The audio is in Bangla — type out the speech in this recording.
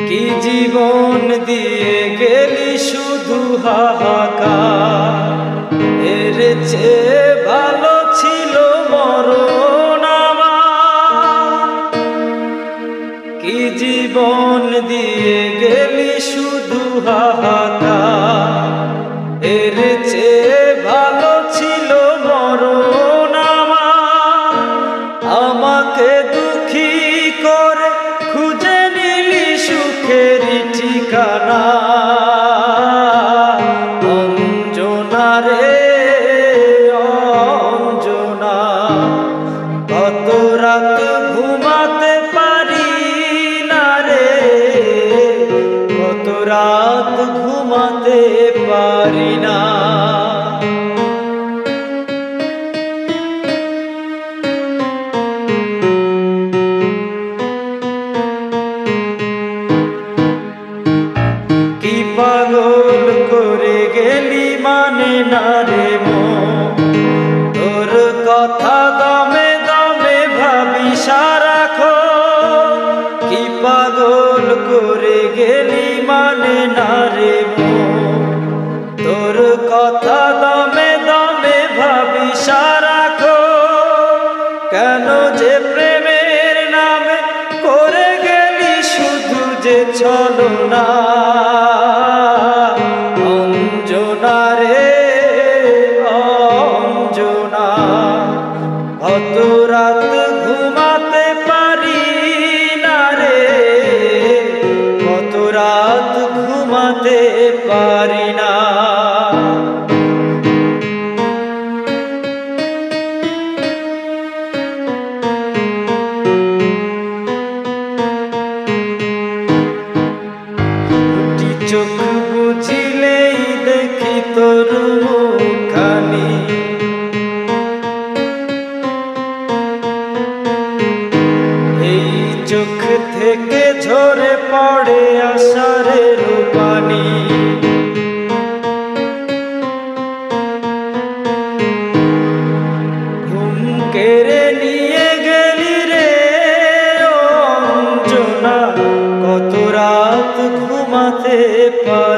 কি জীবন দিয়ে গেলি শুধু হাহাকার, এর চেয়ে ভালো ছিল মরণ আমার। কি জীবন দিয়ে গেলি শুধু হাহাকার, এর চেয়ে ভালো ছিল মরণ আমার। আমাকে দুঃখী করে খুঁজে নিলি সুখের ঠিকানা, অঞ্জনা রে অঞ্জনা। কত রাত ঘুমাতে পারি না রে, কত রাত ঘুমাতে পারি না। কি পাগল করে গেলি মানে না রে মন, তোর কথা দমে দমে ভাবি সারাক্ষণ। কি পাগল করে গেলি মানে না রে মন, তোর কথা দমে দমে ভাবি সারাক্ষণ। কেন যে প্রেমের নামে করে গেলি শুধু যে ছলনা, অঞ্জনা রে অঞ্জনা। কত রাত ঘুমাতে পারি না রে, কত রাত ঘুমাতে পারি না। চোখ বুঝিলেই দেখি তোর মুখখানি, এই চোখ থেকে ঝরে পড়ে আষাঢ়ের পানি। ঘুম কেড়ে নিয়ে গেলি রে অঞ্জনা, কত রাত ঘুমাতে পারি